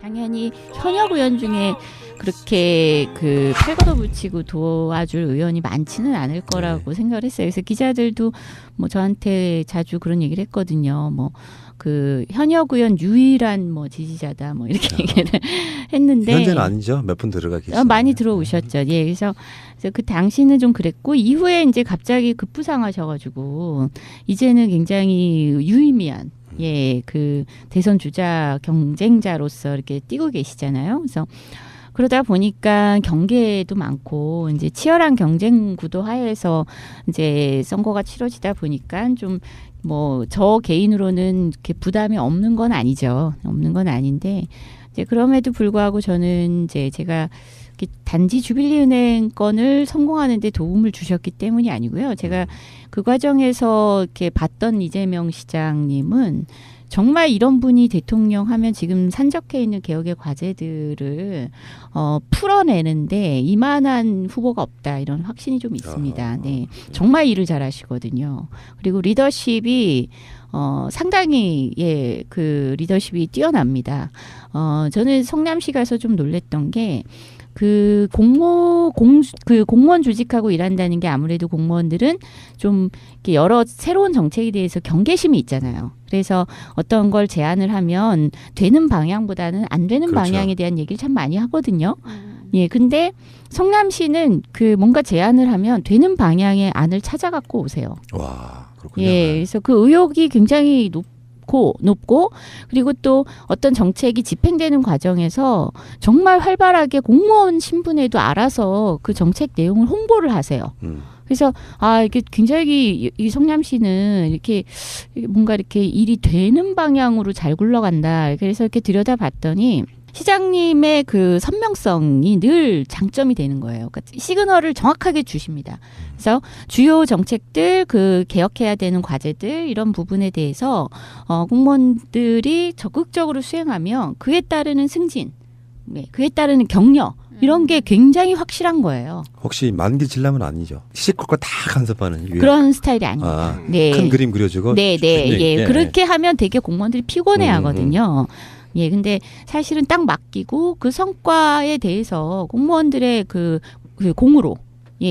당연히 현역 의원 중에 그렇게 그 팔걷어붙이고 도와줄 의원이 많지는 않을 거라고 생각을 했어요. 그래서 기자들도 뭐 저한테 자주 그런 얘기를 했거든요. 뭐 그 현역 의원 유일한 뭐 지지자다 뭐 이렇게 얘기를 했는데 현재는 아니죠. 몇 분 들어가 계시죠. 많이 들어오셨죠. 예, 그래서 그 당시는 좀 그랬고 이후에 이제 갑자기 급부상하셔가지고 이제는 굉장히 유의미한 그 대선 주자 경쟁자로서 이렇게 뛰고 계시잖아요. 그래서 그러다 보니까 경계도 많고 이제 치열한 경쟁 구도 하에서 이제 선거가 치러지다 보니까 좀 뭐 저 개인으로는 이렇게 부담이 없는 건 아니죠. 없는 건 아닌데 이제 그럼에도 불구하고 저는 이제 제가 단지 주빌리은행 건을 성공하는 데 도움을 주셨기 때문이 아니고요. 제가 그 과정에서 이렇게 봤던 이재명 시장님은 정말 이런 분이 대통령 하면 지금 산적해 있는 개혁의 과제들을 풀어내는데 이만한 후보가 없다 이런 확신이 좀 있습니다. 네, 정말 일을 잘하시거든요. 그리고 리더십이 상당히 그 리더십이 뛰어납니다. 저는 성남시 가서 좀 놀랬던 게 그 공무원 조직하고 일한다는 게 아무래도 공무원들은 좀 이렇게 여러 새로운 정책에 대해서 경계심이 있잖아요. 그래서 어떤 걸 제안을 하면 되는 방향보다는 안 되는 그렇죠. 방향에 대한 얘기를 참 많이 하거든요. 예, 근데 성남시는 그 뭔가 제안을 하면 되는 방향의 안을 찾아갖고 오세요. 와, 그렇군요. 예, 그래서 그 의욕이 굉장히 높고 그리고 또 어떤 정책이 집행되는 과정에서 정말 활발하게 공무원 신분에도 알아서 그 정책 내용을 홍보를 하세요. 그래서 이게 굉장히 이 성남시는 이렇게 뭔가 이렇게 일이 되는 방향으로 잘 굴러간다. 그래서 이렇게 들여다봤더니 시장님의 그 선명성이 늘 장점이 되는 거예요. 그러니까 시그널을 정확하게 주십니다. 그래서 주요 정책들, 그 개혁해야 되는 과제들 이런 부분에 대해서 공무원들이 적극적으로 수행하면 그에 따르는 승진, 그에 따르는 격려 이런 게 굉장히 확실한 거예요. 혹시 만기 질남은 아니죠? 시시콜콜 다 간섭하는 그런 스타일이 아닙니다. 네. 큰 그림 그려주고. 그렇게 하면 되게 공무원들이 피곤해하거든요. 예, 근데 사실은 딱 맡기고 그 성과에 대해서 공무원들의 그 공으로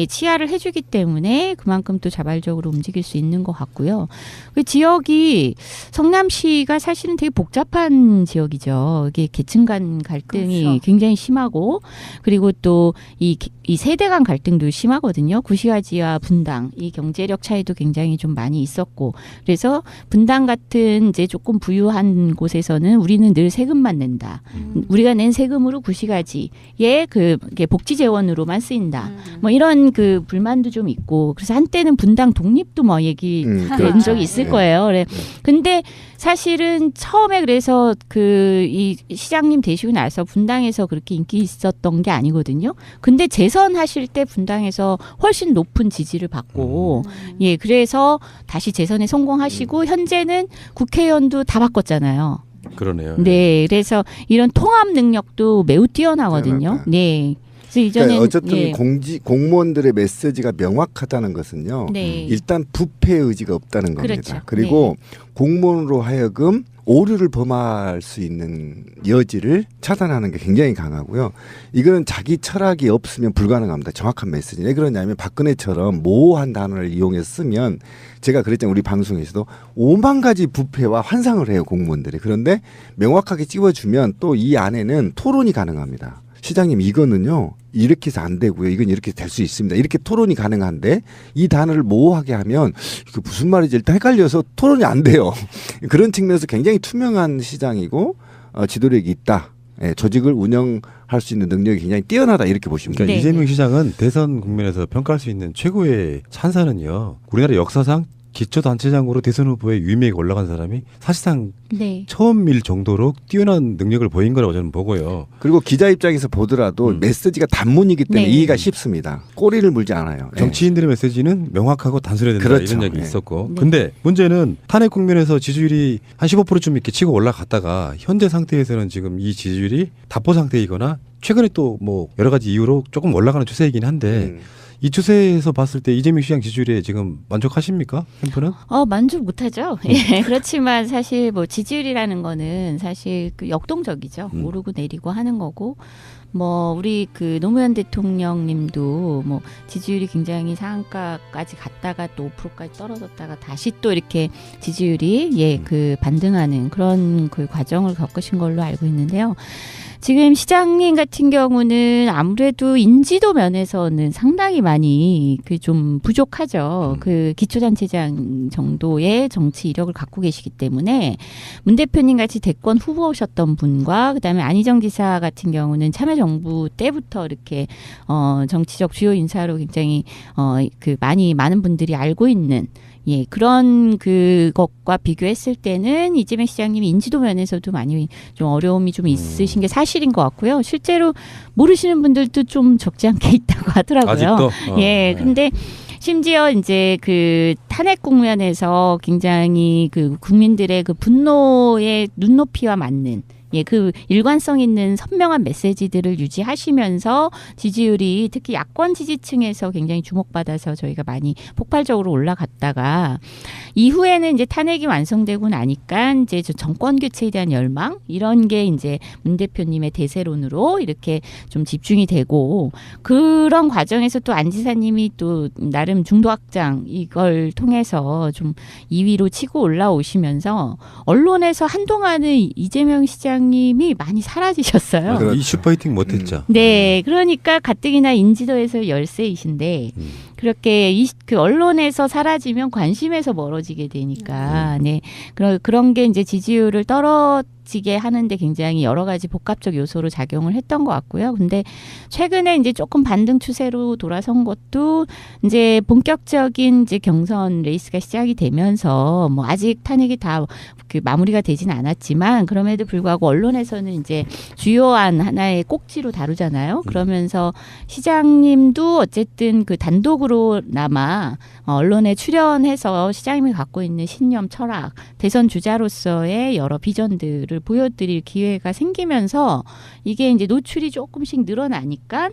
치하를 해주기 때문에 그만큼 또 자발적으로 움직일 수 있는 것 같고요. 그 지역이 성남시가 사실은 되게 복잡한 지역이죠. 이게 계층 간 갈등이 그렇죠. 굉장히 심하고 그리고 또 이 세대 간 갈등도 심하거든요. 구시가지와 분당 이 경제력 차이도 굉장히 좀 많이 있었고 그래서 분당 같은 이제 조금 부유한 곳에서는 우리는 늘 세금만 낸다. 우리가 낸 세금으로 구시가지의 그 복지 재원으로만 쓰인다. 뭐 이런 그 불만도 좀 있고 그래서 한때는 분당 독립도 뭐 얘기된 적이 있을 거예요. 근데 사실은 처음에 그래서 이 시장님 되시고 나서 분당에서 그렇게 인기 있었던 게 아니거든요. 근데 재선 하실 때 분당에서 훨씬 높은 지지를 받고 그래서 다시 재선에 성공하시고 현재는 국회의원도 다 바꿨잖아요. 그러네요. 네, 그래서 이런 통합 능력도 매우 뛰어나거든요. 네. 그러니까 어쨌든 공무원들의 메시지가 명확하다는 것은요. 일단 부패 의지가 없다는 겁니다. 그렇죠. 그리고 공무원으로 하여금 오류를 범할 수 있는 여지를 차단하는 게 굉장히 강하고요. 이거는 자기 철학이 없으면 불가능합니다. 정확한 메시지. 왜 그러냐면 박근혜처럼 모호한 단어를 이용해서 쓰면 제가 그랬잖아요. 우리 방송에서도 5만 가지 부패와 환상을 해요. 공무원들이. 그런데 명확하게 찝어주면 또 이 안에는 토론이 가능합니다. 시장님 이거는요 이렇게 해서 안 되고요. 이건 이렇게 될 수 있습니다. 이렇게 토론이 가능한데 이 단어를 모호하게 하면 이거 무슨 말인지 일단 헷갈려서 토론이 안 돼요. 그런 측면에서 굉장히 투명한 시장이고 지도력이 있다. 조직을 운영할 수 있는 능력이 굉장히 뛰어나다 이렇게 보시면 그러니까 됩니다. 이재명 시장은 대선 국면에서 평가할 수 있는 최고의 찬사는요. 우리나라 역사상 기초단체장으로 대선 후보에 유의미하게 올라간 사람이 사실상 처음일 정도로 뛰어난 능력을 보인 거라고 저는 보고요. 그리고 기자 입장에서 보더라도 메시지가 단문이기 때문에 이해가 쉽습니다. 꼬리를 물지 않아요. 정치인들의 메시지는 명확하고 단순해야 된다 그렇죠. 이런 이야기 있었고 근데 문제는 탄핵 국면에서 지지율이 한 15%쯤 이렇게 치고 올라갔다가 현재 상태에서는 지금 이 지지율이 답보 상태이거나 최근에 또 뭐 여러 가지 이유로 조금 올라가는 추세이긴 한데 이 추세에서 봤을 때 이재명 시장 지지율에 지금 만족하십니까? 캠프는? 만족 못하죠. 예, 그렇지만 사실 뭐 지지율이라는 거는 사실 그 역동적이죠. 오르고 내리고 하는 거고. 뭐 우리 그 노무현 대통령님도 뭐 지지율이 굉장히 상한가까지 갔다가 또 5%까지 떨어졌다가 다시 또 이렇게 지지율이 그 반등하는 그런 그 과정을 겪으신 걸로 알고 있는데요. 지금 시장님 같은 경우는 아무래도 인지도 면에서는 상당히 많이 그 좀 부족하죠. 그 기초단체장 정도의 정치 이력을 갖고 계시기 때문에 문 대표님 같이 대권 후보셨던 분과 그다음에 안희정 지사 같은 경우는 참여정부 때부터 이렇게 정치적 주요 인사로 굉장히 그 많은 분들이 알고 있는 그런 그것과 비교했을 때는 이재명 시장님이 인지도 면에서도 많이 좀 어려움이 좀 있으신 게 사실인 것 같고요. 실제로 모르시는 분들도 좀 적지 않게 있다고 하더라고요. 아직도? 근데 심지어 이제 그 탄핵 국면에서 굉장히 그 국민들의 그 분노의 눈높이와 맞는 그 일관성 있는 선명한 메시지들을 유지하시면서 지지율이 특히 야권 지지층에서 굉장히 주목받아서 저희가 많이 폭발적으로 올라갔다가 이후에는 이제 탄핵이 완성되고 나니까 이제 정권 교체에 대한 열망 이런 게 이제 문 대표님의 대세론으로 이렇게 좀 집중이 되고 그런 과정에서 또 안 지사님이 또 나름 중도 확장 이걸 통해서 좀 2위로 치고 올라오시면서 언론에서 한동안은 이재명 시장 님이 많이 사라지셨어요. 이슈 파이팅 못했죠. 네, 그러니까 가뜩이나 인지도에서 열세이신데 그렇게 그 언론에서 사라지면 관심에서 멀어지게 되니까 그런 게 이제 지지율을 떨어지게 하는데 굉장히 여러 가지 복합적 요소로 작용을 했던 것 같고요. 근데 최근에 이제 조금 반등 추세로 돌아선 것도 이제 본격적인 이제 경선 레이스가 시작이 되면서 뭐 아직 탄핵이 다 그 마무리가 되진 않았지만 그럼에도 불구하고 언론에서는 이제 주요한 하나의 꼭지로 다루잖아요. 그러면서 시장님도 어쨌든 그 단독으로나마 언론에 출연해서 시장님이 갖고 있는 신념, 철학, 대선 주자로서의 여러 비전들을 보여드릴 기회가 생기면서 이게 이제 노출이 조금씩 늘어나니까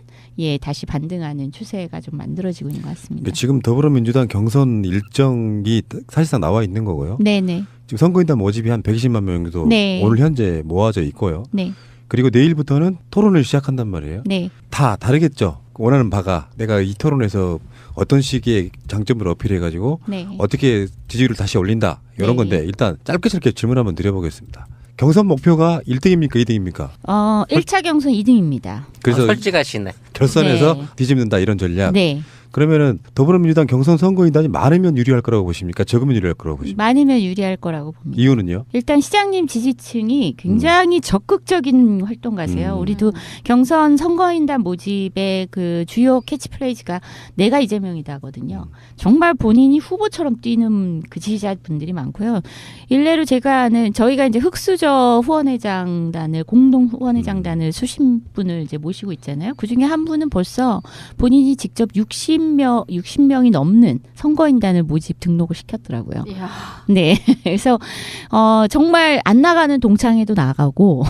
다시 반등하는 추세가 좀 만들어지고 있는 것 같습니다. 지금 더불어민주당 경선 일정이 사실상 나와 있는 거고요. 네네. 지금 선거인단 모집이 한 120만 명 정도 오늘 현재 모아져 있고요. 네. 그리고 내일부터는 토론을 시작한단 말이에요. 네. 다 다르겠죠. 원하는 바가 내가 이 토론에서 어떤 시기에 장점을 어필해가지고 어떻게 지지율을 다시 올린다 이런 건데 일단 짧게 질문 한번 드려보겠습니다. 경선 목표가 1등입니까 2등입니까? 1차 경선 2등입니다. 그래서 솔직하시네. 결선에서 뒤집는다 이런 전략. 네. 그러면은 더불어민주당 경선 선거인단이 많으면 유리할 거라고 보십니까? 적으면 유리할 거라고 보십니까? 많으면 유리할 거라고 봅니다. 이유는요? 일단 시장님 지지층이 굉장히 적극적인 활동가세요. 우리도 경선 선거인단 모집의 그 주요 캐치프레이즈가 내가 이재명이다거든요. 정말 본인이 후보처럼 뛰는 그 지지자분들이 많고요. 일례로 제가 아는 저희가 이제 흑수저 후원회장단을 공동 후원회장단을 수십 분을 이제 모시고 있잖아요. 그 중에 한 분은 벌써 본인이 직접 60명이 넘는 선거인단을 모집 등록을 시켰더라고요. 이야. 네. 그래서 정말 안 나가는 동창회도 나가고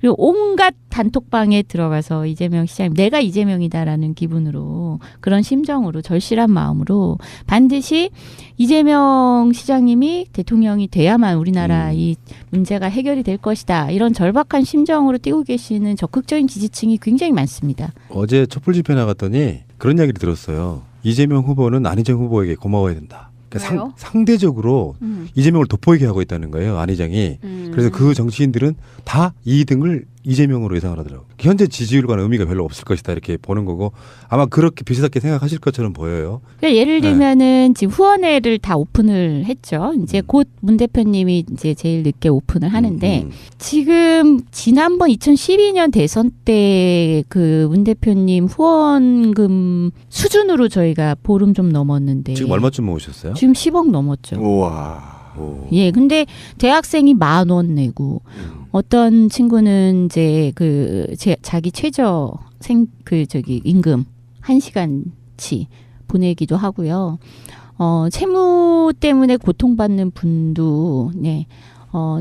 그리고 온갖 단톡방에 들어가서 이재명 시장님 내가 이재명이다라는 기분으로 그런 심정으로 절실한 마음으로 반드시 이재명 시장님이 대통령이 돼야만 우리나라 이 문제가 해결이 될 것이다. 이런 절박한 심정으로 뛰고 계시는 적극적인 지지층이 굉장히 많습니다. 어제 촛불 집회 나갔더니 그런 이야기를 들었어요. 이재명 후보는 안희정 후보에게 고마워야 된다. 그러니까 상대적으로 이재명을 돋보이게 하고 있다는 거예요. 안희정이. 그래서 그 정치인들은 다 2등을 이재명으로 예상을 하더라고요. 현재 지지율과는 의미가 별로 없을 것이다 이렇게 보는 거고 아마 그렇게 비슷하게 생각하실 것처럼 보여요. 그러니까 예를 들면은 지금 후원회를 다 오픈을 했죠. 이제 곧 문 대표님이 이제 제일 늦게 오픈을 하는데 지금 지난번 2012년 대선 때 그 문 대표님 후원금 수준으로 저희가 보름 좀 넘었는데 지금 얼마쯤 모으셨어요? 지금 10억 넘었죠. 우와. 예, 근데 대학생이 10,000원 내고 어떤 친구는 이제 자기 최저 임금 1시간치 보내기도 하고요. 채무 때문에 고통받는 분도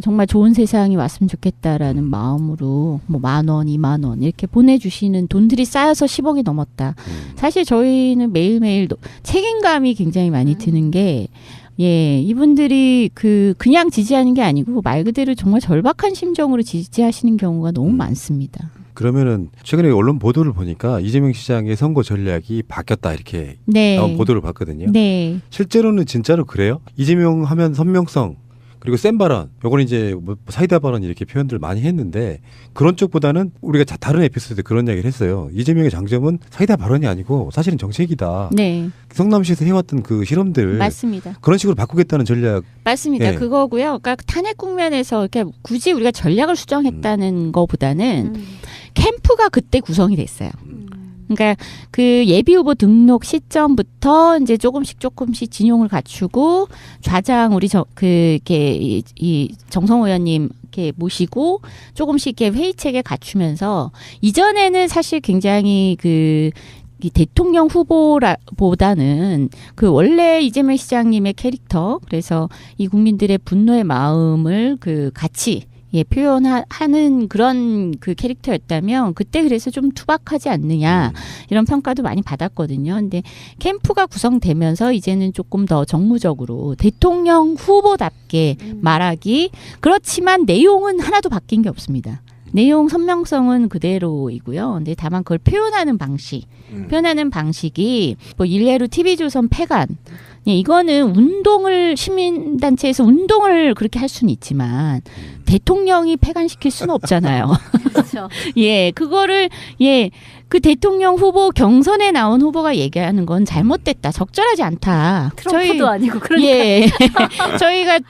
정말 좋은 세상이 왔으면 좋겠다라는 마음으로 뭐 10,000원, 20,000원 이렇게 보내주시는 돈들이 쌓여서 10억이 넘었다. 사실 저희는 매일매일 책임감이 굉장히 많이 드는 게 예, 이분들이 그냥 지지하는 게 아니고 말 그대로 정말 절박한 심정으로 지지하시는 경우가 너무 많습니다. 그러면은 최근에 언론 보도를 보니까 이재명 시장의 선거 전략이 바뀌었다 이렇게 네. 나온 보도를 봤거든요. 네. 실제로는 진짜로 그래요? 이재명 하면 선명성 그리고 센 발언, 요거는 이제 뭐 사이다 발언 이렇게 표현들 많이 했는데 그런 쪽보다는 우리가 다른 에피소드에 그런 이야기를 했어요. 이재명의 장점은 사이다 발언이 아니고 사실은 정책이다. 네. 성남시에서 해왔던 그 실험들 맞습니다. 그런 식으로 바꾸겠다는 전략. 맞습니다. 네. 그거고요. 그러니까 탄핵 국면에서 이렇게 굳이 우리가 전략을 수정했다는 거보다는 캠프가 그때 구성이 됐어요. 그러니까 그 예비 후보 등록 시점부터 이제 조금씩 진용을 갖추고 좌장 우리 이렇게 이 정성호 의원님 이렇게 모시고 조금씩 이렇게 회의 체계 갖추면서 이전에는 사실 굉장히 이 대통령 후보보다는 그 원래 이재명 시장님의 캐릭터 그래서 이 국민들의 분노의 마음을 같이 예, 표현하는 그런 그 캐릭터였다면 그때 그래서 좀 투박하지 않느냐 이런 평가도 많이 받았거든요. 근데 캠프가 구성되면서 이제는 조금 더 정무적으로 대통령 후보답게 말하기 그렇지만 내용은 하나도 바뀐 게 없습니다. 내용 선명성은 그대로이고요. 근데 다만 그걸 표현하는 방식이 뭐 일례로 TV조선 폐간 예, 이거는 시민단체에서 운동을 그렇게 할 수는 있지만 대통령이 폐간시킬 수는 없잖아요. 그렇죠. 예, 그거를 그 대통령 후보 경선에 나온 후보가 얘기하는 건 잘못됐다, 적절하지 않다. 트럼프도 아니고 그러니까. 예,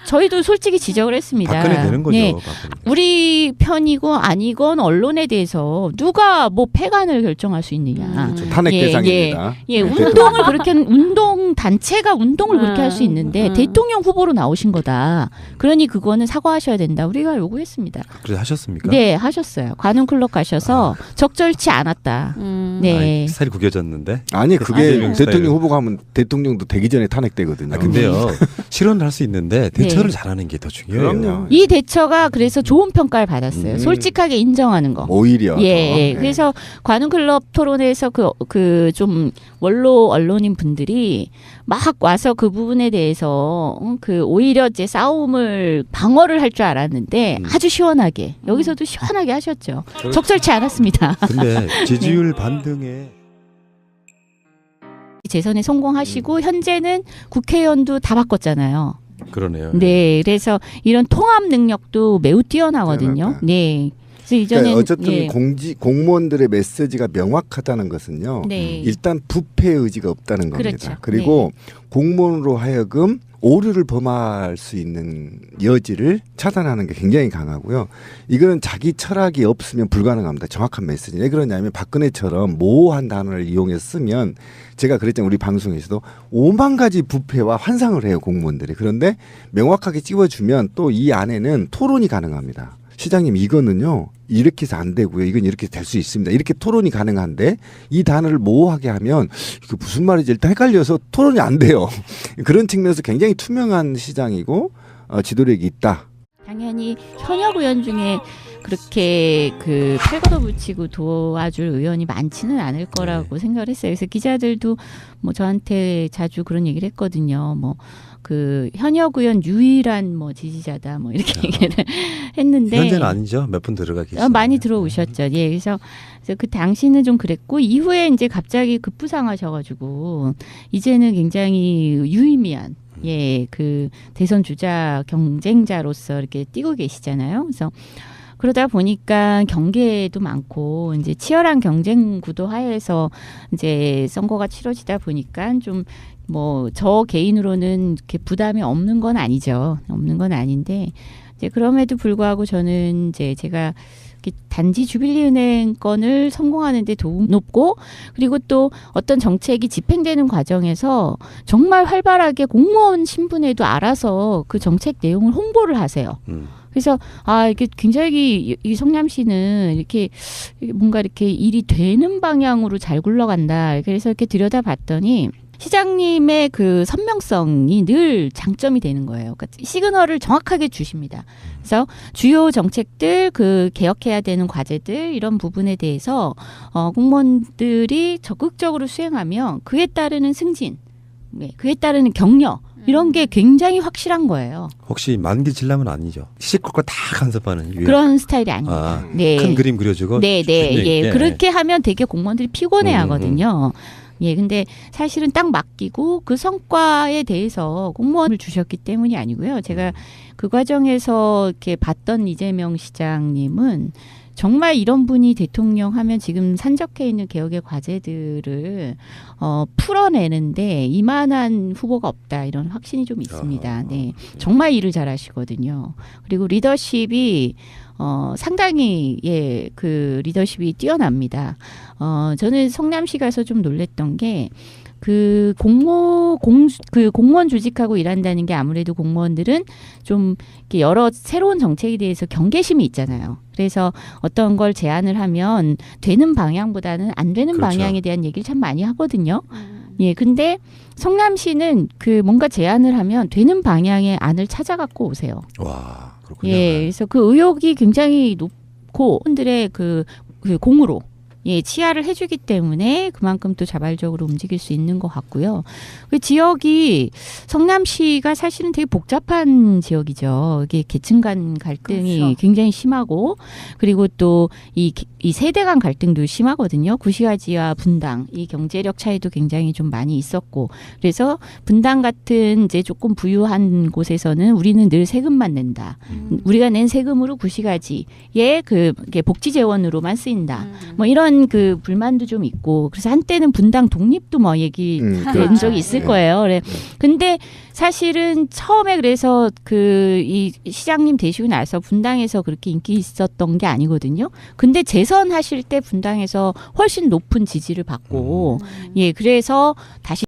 저희도 솔직히 지적을 했습니다. 박근혜 되는 거죠. 예, 박근혜. 우리 편이고 아니건 언론에 대해서 누가 뭐 폐간을 결정할 수 있느냐. 탄핵 대상입니다. 예, 네, 운동 단체가 운동을 그렇게 할 수 있는데 대통령 후보로 나오신 거다. 그러니 그거는 사과하셔야 된다. 우리가 요구했습니다. 그래서 하셨습니까? 네, 하셨어요. 관훈 클럽 가셔서 적절치 않았다. 네. 스타일이 구겨졌는데. 아니 그게 이재명 대통령 스타일은. 후보가 하면 대통령도 되기 전에 탄핵되거든요. 근데요 실현을 할 수 있는데 대처를 잘하는 게 더 중요해요. 그럼요. 이 대처가 그래서 좋은 평가를 받았어요. 솔직하게 인정하는 거. 오히려 예, 더. 그래서 관훈 클럽 토론에서 좀 원로 언론인 분들이 막 와서 그 부분에 대해서 오히려 이제 싸움을 방어를 할 줄 알았는데 아주 시원하게 여기서도 시원하게 하셨죠. 적절치 않았습니다. 근데 지지율 반등에 재선에 성공하시고 현재는 국회의원도 다 바꿨잖아요. 그러네요. 네, 그래서 이런 통합 능력도 매우 뛰어나거든요. 뛰어나다. 네. 그래서 이전엔 그러니까 어쨌든 공무원들의 메시지가 명확하다는 것은요. 네. 일단 부패 의지가 없다는 겁니다. 그렇죠. 그리고 공무원으로 하여금 오류를 범할 수 있는 여지를 차단하는 게 굉장히 강하고요. 이거는 자기 철학이 없으면 불가능합니다. 정확한 메시지. 왜 그러냐면 박근혜처럼 모호한 단어를 이용해서 쓰면 제가 그랬잖아요. 우리 방송에서도 5만 가지 부패와 환상을 해요. 공무원들이. 그런데 명확하게 찝어주면 또 이 안에는 토론이 가능합니다. 시장님 이거는요 이렇게 해서 안 되고요. 이건 이렇게 될 수 있습니다. 이렇게 토론이 가능한데 이 단어를 모호하게 하면 이게 무슨 말인지 일단 헷갈려서 토론이 안 돼요. 그런 측면에서 굉장히 투명한 시장이고 지도력이 있다. 당연히 현역 의원 중에 그렇게 팔 걷어붙이고 도와줄 의원이 많지는 않을 거라고 생각을 했어요. 그래서 기자들도 뭐 저한테 자주 그런 얘기를 했거든요. 뭐 현역 의원 유일한 지지자다 이렇게 얘기를 했는데 현재는 아니죠. 몇 분 들어가 계시죠. 많이 들어오셨죠. 예, 그래서 그 당시는 좀 그랬고 이후에 이제 갑자기 급부상하셔가지고 이제는 굉장히 유의미한 대선 주자 경쟁자로서 이렇게 뛰고 계시잖아요. 그래서 그러다 보니까 경계도 많고 이제 치열한 경쟁 구도 하에서 이제 선거가 치러지다 보니까 좀 저 개인으로는 이렇게 부담이 없는 건 아니죠. 없는 건 아닌데 이제 그럼에도 불구하고 저는 이제 제가 단지 주빌리은행 건을 성공하는데 도움 높고 그리고 또 어떤 정책이 집행되는 과정에서 정말 활발하게 공무원 신분에도 알아서 그 정책 내용을 홍보를 하세요. 그래서 이게 굉장히 이 성남시는 이렇게 뭔가 이렇게 일이 되는 방향으로 잘 굴러간다. 그래서 이렇게 들여다봤더니 시장님의 그 선명성이 늘 장점이 되는 거예요. 그러니까 시그널을 정확하게 주십니다. 그래서 주요 정책들, 그 개혁해야 되는 과제들 이런 부분에 대해서 공무원들이 적극적으로 수행하면 그에 따르는 승진, 그에 따르는 격려 이런 게 굉장히 확실한 거예요. 혹시 만기 질남은 아니죠? 시시콜콜 다 간섭하는 그런 스타일이 아닙니다. 네. 큰 그림 그려주고. 예. 그렇게 하면 되게 공무원들이 피곤해하거든요. 예, 근데 사실은 딱 맡기고 그 성과에 대해서 공무원을 주셨기 때문이 아니고요. 제가 그 과정에서 이렇게 봤던 이재명 시장님은 정말 이런 분이 대통령 하면 지금 산적해 있는 개혁의 과제들을 풀어내는데 이만한 후보가 없다 이런 확신이 좀 있습니다. 네, 정말 일을 잘하시거든요. 그리고 리더십이 상당히 그 리더십이 뛰어납니다. 저는 성남시 가서 좀 놀랬던 게 그 공무원 조직하고 일한다는 게 아무래도 공무원들은 좀 이렇게 여러 새로운 정책에 대해서 경계심이 있잖아요. 그래서 어떤 걸 제안을 하면 되는 방향보다는 안 되는 그렇죠. 방향에 대한 얘기를 참 많이 하거든요. 예, 근데 성남시는 그 뭔가 제안을 하면 되는 방향의 안을 찾아갖고 오세요. 와, 그렇군요. 예, 그래서 그 의욕이 굉장히 높고 분들의 그 공으로 치하를 해주기 때문에 그만큼 또 자발적으로 움직일 수 있는 것 같고요. 그 지역이 성남시가 사실은 되게 복잡한 지역이죠. 이게 계층 간 갈등이 그렇죠. 굉장히 심하고 그리고 또 이 세대 간 갈등도 심하거든요. 구시가지와 분당 이 경제력 차이도 굉장히 좀 많이 있었고 그래서 분당 같은 이제 조금 부유한 곳에서는 우리는 늘 세금만 낸다. 우리가 낸 세금으로 구시가지의 그 복지 재원으로만 쓰인다. 뭐 이런 그 불만도 좀 있고 그래서 한때는 분당 독립도 뭐 얘기 된 적이 있을 거예요. 그래. 근데 사실은 처음에 그래서 그 이 시장님 되시고 나서 분당에서 그렇게 인기 있었던 게 아니거든요. 근데 재선하실 때 분당에서 훨씬 높은 지지를 받고 예 그래서 다시